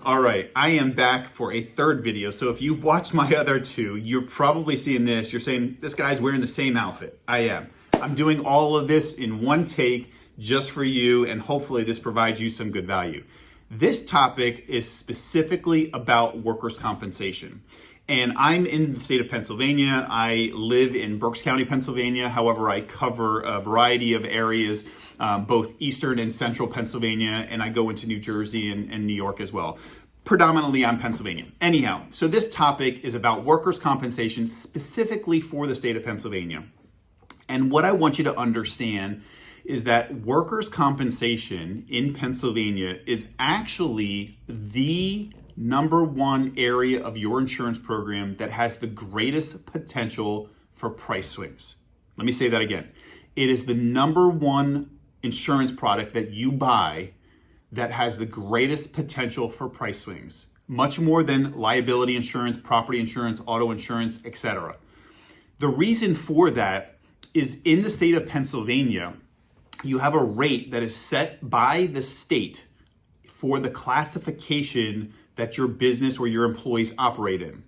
All right, I am back for a third video. So if you've watched my other two, you're probably seeing this. You're saying, this guy's wearing the same outfit. I am. I'm doing all of this in one take just for you, and hopefully this provides you some good value. This topic is specifically about workers' compensation. And I'm in the state of Pennsylvania. I live in Berks County, Pennsylvania. However, I cover a variety of areas, both eastern and central Pennsylvania, and I go into New Jersey and New York as well. Predominantly I'm Pennsylvania. Anyhow, so this topic is about workers' compensation specifically for the state of Pennsylvania. And what I want you to understand is that workers' compensation in Pennsylvania is actually the number one area of your insurance program that has the greatest potential for price swings. Let me say that again. It is the number one insurance product that you buy that has the greatest potential for price swings, much more than liability insurance, property insurance, auto insurance, etc. The reason for that is in the state of Pennsylvania, you have a rate that is set by the state for the classification that your business or your employees operate in.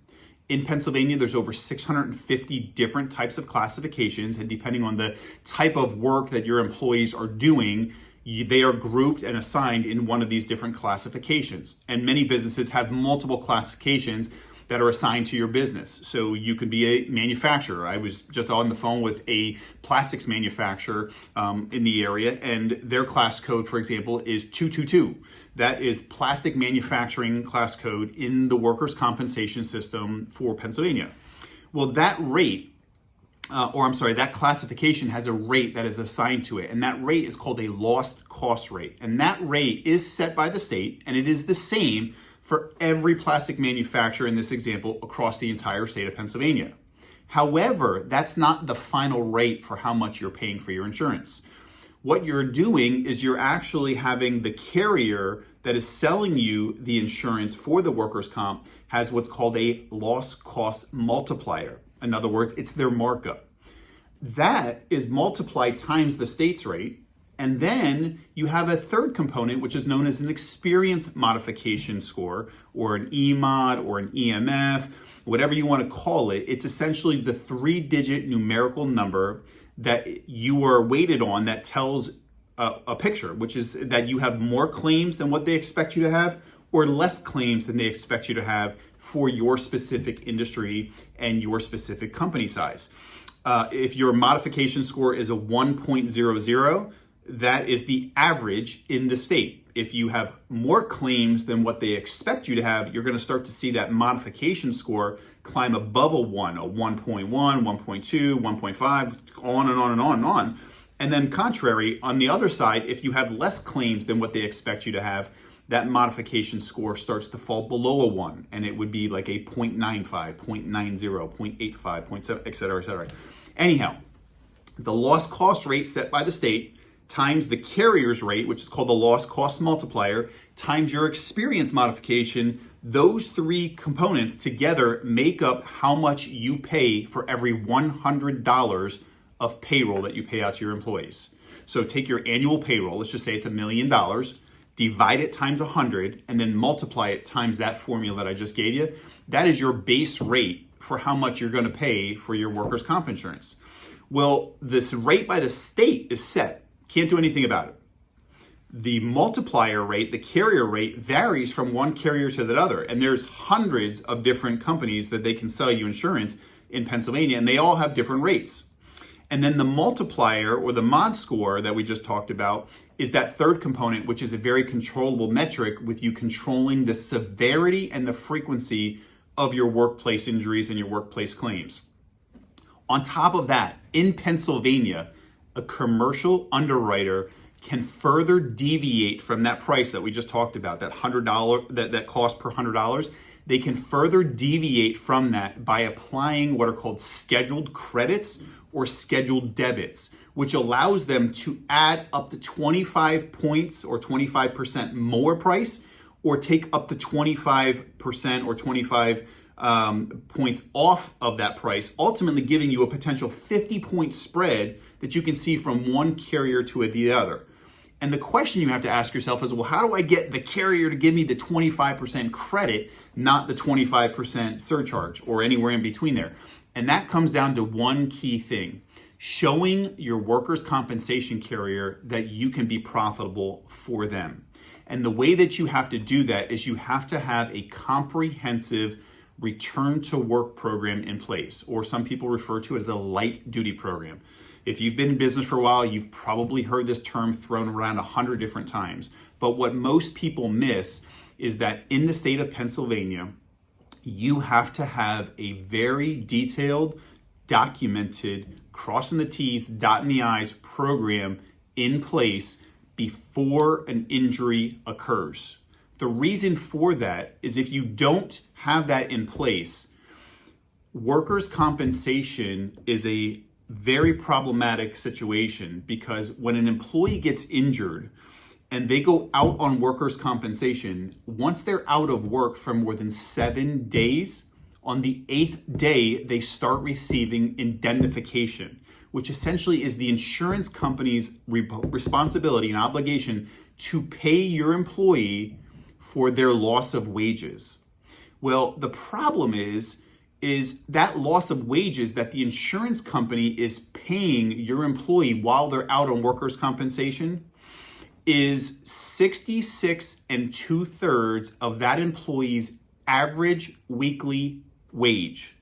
In Pennsylvania, there's over 650 different types of classifications, and depending on the type of work that your employees are doing, they are grouped and assigned in one of these different classifications. And many businesses have multiple classifications that are assigned to your business. So you could be a manufacturer. I was just on the phone with a plastics manufacturer in the area, and their class code, for example, is 222. That is plastic manufacturing class code in the workers' compensation system for Pennsylvania. Well, that rate, that classification has a rate that is assigned to it, and that rate is called a lost cost rate. And that rate is set by the state, and it is the same for every plastic manufacturer in this example across the entire state of Pennsylvania. However, that's not the final rate for how much you're paying for your insurance. What you're doing is you're actually having the carrier that is selling you the insurance for the workers' comp has what's called a loss cost multiplier. In other words, it's their markup. That is multiplied times the state's rate. And then you have a third component, which is known as an experience modification score, or an EMOD, or an EMF, whatever you want to call it. It's essentially the 3-digit numerical number that you are weighted on that tells a picture, which is that you have more claims than what they expect you to have, or less claims than they expect you to have for your specific industry and your specific company size. If your modification score is a 1.00, that is the average in the state. If you have more claims than what they expect you to have, you're going to start to see that modification score climb above a 1, a 1.1, 1.2, 1.5, on and on and on and on. And then contrary, on the other side, if you have less claims than what they expect you to have, that modification score starts to fall below a 1, and it would be like a 0.95, 0.90, 0.85, 0.7, et cetera, et cetera. Anyhow, the loss cost rate set by the state times the carrier's rate, which is called the loss cost multiplier, times your experience modification, those three components together make up how much you pay for every $100 of payroll that you pay out to your employees. So take your annual payroll, let's just say it's $1 million, divide it times 100, and then multiply it times that formula that I just gave you. That is your base rate for how much you're going to pay for your workers' comp insurance. Well, this rate by the state is set. Can't do anything about it. The multiplier rate, the carrier rate, varies from one carrier to the other. And there's hundreds of different companies that they can sell you insurance in Pennsylvania, and they all have different rates. And then the multiplier, or the mod score that we just talked about, is that third component, which is a very controllable metric with you controlling the severity and the frequency of your workplace injuries and your workplace claims. On top of that, in Pennsylvania, a commercial underwriter can further deviate from that price that we just talked about, that $100 that cost per $100. They can further deviate from that by applying what are called scheduled credits or scheduled debits, which allows them to add up to 25 points or 25% more price, or take up to 25% or 25 points off of that price, ultimately giving you a potential 50-point spread that you can see from one carrier to the other. And the question you have to ask yourself is, well, how do I get the carrier to give me the 25% credit, not the 25% surcharge or anywhere in between there? And that comes down to one key thing: showing your workers' compensation carrier that you can be profitable for them. And the way that you have to do that is you have to have a comprehensive return to work program in place, or some people refer to as a light duty program. If you've been in business for a while, you've probably heard this term thrown around 100 different times. But what most people miss is that in the state of Pennsylvania, you have to have a very detailed, documented, crossing the T's, dotting the I's program in place before an injury occurs. The reason for that is if you don't have that in place, workers' compensation is a very problematic situation, because when an employee gets injured and they go out on workers' compensation, once they're out of work for more than 7 days, on the 8th day, they start receiving indemnification, which essentially is the insurance company's responsibility and obligation to pay your employee for their loss of wages. Well, the problem is that loss of wages that the insurance company is paying your employee while they're out on workers' compensation is 66 2/3 of that employee's average weekly wage.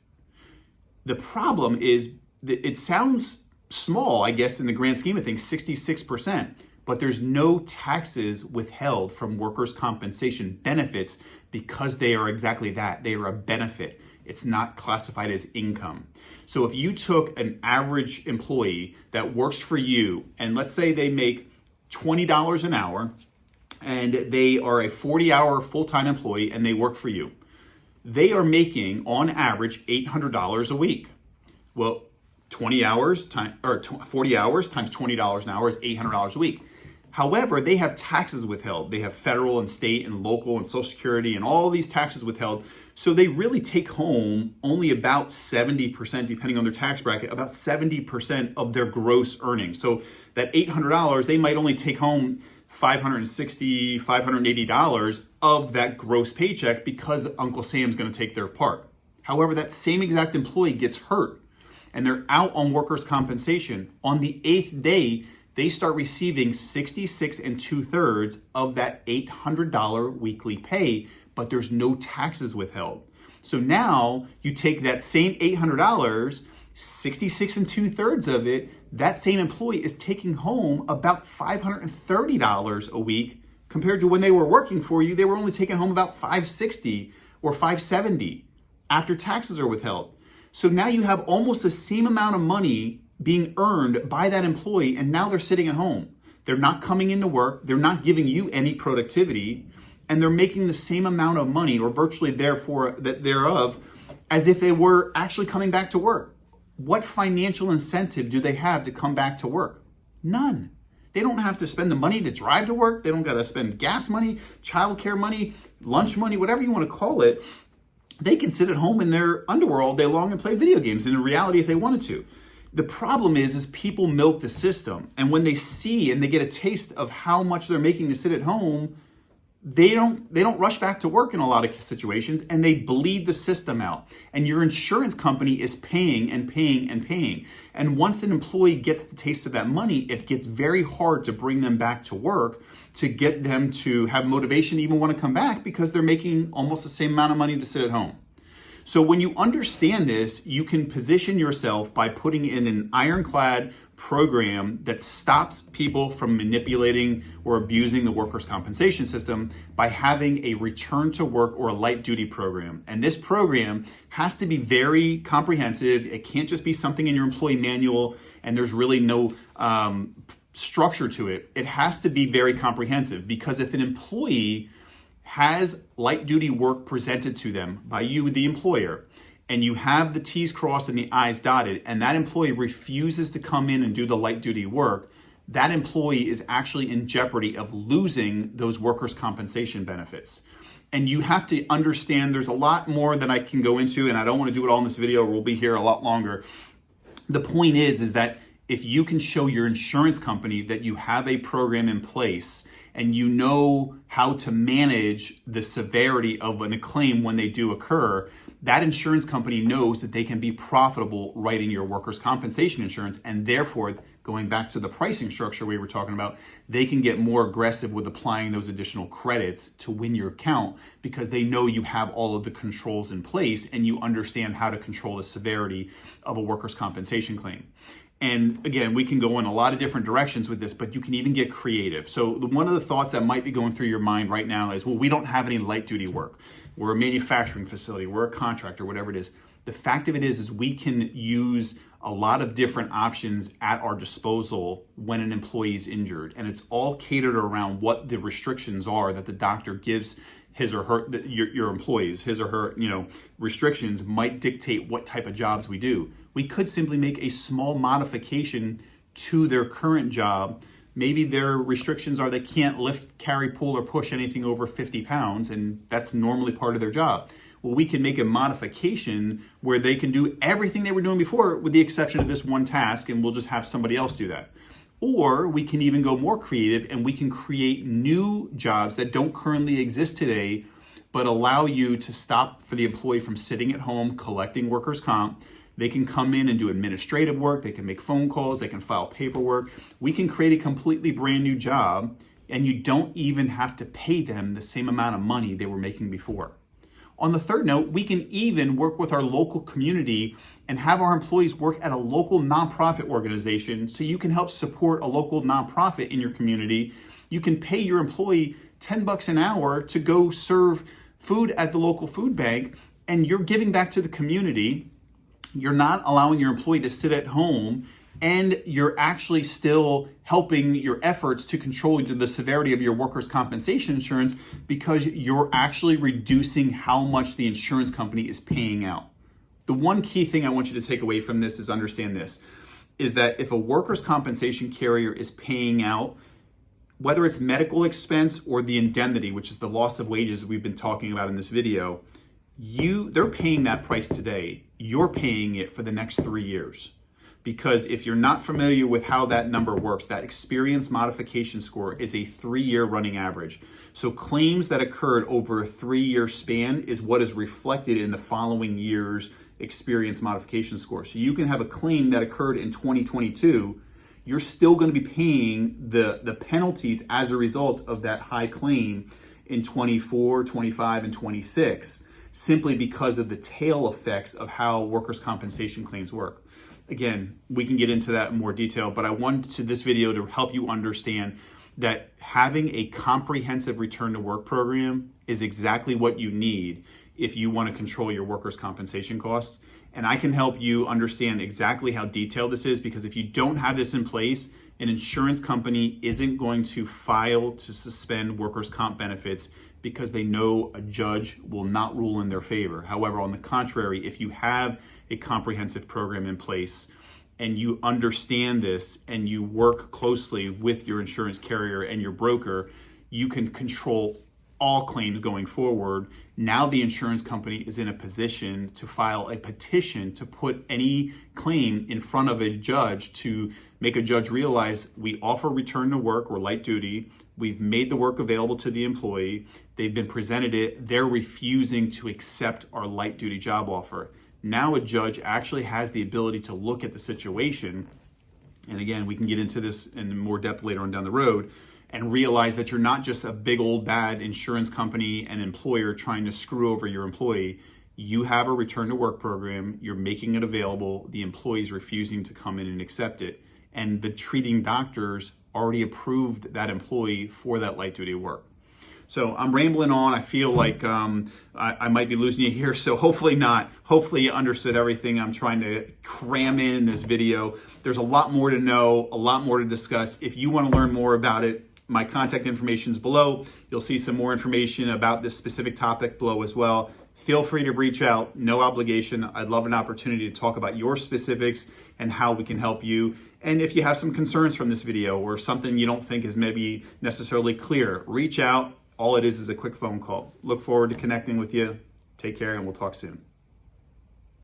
The problem is that it sounds small, I guess, in the grand scheme of things, 66%, but there's no taxes withheld from workers' compensation benefits because they are exactly that. They are a benefit. It's not classified as income. So if you took an average employee that works for you, and let's say they make $20 an hour, and they are a 40-hour full-time employee and they work for you, they are making on average $800 a week. Well, 40 hours times $20 an hour is $800 a week. However, they have taxes withheld. They have federal and state and local and Social Security and all these taxes withheld. So they really take home only about 70%, depending on their tax bracket, about 70% of their gross earnings. So that $800, they might only take home $560, $580 of that gross paycheck because Uncle Sam's going to take their part. However, that same exact employee gets hurt and they're out on workers' compensation. On the 8th day, they start receiving 66 2/3 of that $800 weekly pay, but there's no taxes withheld. So now you take that same $800, 66 2/3 of it, that same employee is taking home about $530 a week, compared to when they were working for you, they were only taking home about $560 or $570 after taxes are withheld. So now you have almost the same amount of money being earned by that employee, and now they're sitting at home. They're not coming into work, they're not giving you any productivity, and they're making the same amount of money, or virtually thereof, as if they were actually coming back to work. What financial incentive do they have to come back to work? None. They don't have to spend the money to drive to work. They don't got to spend gas money, childcare money, lunch money, whatever you want to call it. They can sit at home in their underwear all day long and play video games in reality if they wanted to. The problem is people milk the system, and when they see and they get a taste of how much they're making to sit at home, they don't rush back to work in a lot of situations, and they bleed the system out. And your insurance company is paying and paying and paying. And once an employee gets the taste of that money, it gets very hard to bring them back to work, to get them to have motivation to even want to come back, because they're making almost the same amount of money to sit at home. So when you understand this, you can position yourself by putting in an ironclad program that stops people from manipulating or abusing the workers' compensation system by having a return to work or a light duty program. And this program has to be very comprehensive. It can't just be something in your employee manual and there's really no structure to it. It has to be very comprehensive, because if an employee has light duty work presented to them by you, the employer, and you have the T's crossed and the I's dotted, and that employee refuses to come in and do the light duty work, that employee is actually in jeopardy of losing those workers' compensation benefits. And you have to understand, there's a lot more that I can go into, and I don't want to do it all in this video, or we'll be here a lot longer. The point is that if you can show your insurance company that you have a program in place and you know how to manage the severity of a claim when they do occur, that insurance company knows that they can be profitable writing your workers' compensation insurance, and therefore, going back to the pricing structure we were talking about, they can get more aggressive with applying those additional credits to win your account because they know you have all of the controls in place and you understand how to control the severity of a workers' compensation claim. And again, we can go in a lot of different directions with this, but you can even get creative. So one of the thoughts that might be going through your mind right now is, well, we don't have any light duty work. We're a manufacturing facility, we're a contractor, whatever it is. The fact of it is we can use a lot of different options at our disposal when an employee is injured. And it's all catered around what the restrictions are that the doctor gives his or her, your employees, his or her, restrictions might dictate what type of jobs we do. We could simply make a small modification to their current job. Maybe their restrictions are they can't lift, carry, pull, or push anything over 50 pounds, and that's normally part of their job. Well, we can make a modification where they can do everything they were doing before with the exception of this one task, and we'll just have somebody else do that. Or we can even go more creative and we can create new jobs that don't currently exist today, but allow you to stop for the employee from sitting at home collecting workers' comp. They can come in and do administrative work. They can make phone calls. They can file paperwork. We can create a completely brand new job, and you don't even have to pay them the same amount of money they were making before. On the third note, we can even work with our local community and have our employees work at a local nonprofit organization so you can help support a local nonprofit in your community. You can pay your employee $10 an hour to go serve food at the local food bank, and you're giving back to the community. You're not allowing your employee to sit at home, and you're actually still helping your efforts to control the severity of your workers' compensation insurance because you're actually reducing how much the insurance company is paying out. The one key thing I want you to take away from this is understand this, is that if a workers' compensation carrier is paying out, whether it's medical expense or the indemnity, which is the loss of wages we've been talking about in this video, they're paying that price today. You're paying it for the next 3 years. Because if you're not familiar with how that number works, that experience modification score is a 3-year running average. So claims that occurred over a 3-year span is what is reflected in the following year's experience modification score. So you can have a claim that occurred in 2022, you're still going to be paying the penalties as a result of that high claim in 24, 25, and 26, simply because of the tail effects of how workers' compensation claims work. Again, we can get into that in more detail, but I wanted this video to help you understand that having a comprehensive return to work program is exactly what you need if you want to control your workers' compensation costs. And I can help you understand exactly how detailed this is, because if you don't have this in place, an insurance company isn't going to file to suspend workers' comp benefits because they know a judge will not rule in their favor. However, on the contrary, if you have a comprehensive program in place and you understand this and you work closely with your insurance carrier and your broker, you can control all claims going forward. Now the insurance company is in a position to file a petition to put any claim in front of a judge to make a judge realize we offer return to work or light duty. We've made the work available to the employee. They've been presented it. They're refusing to accept our light duty job offer. Now a judge actually has the ability to look at the situation. And again, we can get into this in more depth later on down the road, and realize that you're not just a big old bad insurance company and employer trying to screw over your employee. You have a return to work program. You're making it available. The employee's refusing to come in and accept it. And the treating doctors already approved that employee for that light duty work. So I'm rambling on. I feel like I might be losing you here. So hopefully not. Hopefully you understood everything I'm trying to cram in this video. There's a lot more to know, a lot more to discuss. If you want to learn more about it, my contact information is below. You'll see some more information about this specific topic below as well. Feel free to reach out, no obligation. I'd love an opportunity to talk about your specifics and how we can help you. And if you have some concerns from this video or something you don't think is maybe necessarily clear, reach out. All it is a quick phone call. Look forward to connecting with you. Take care, and we'll talk soon.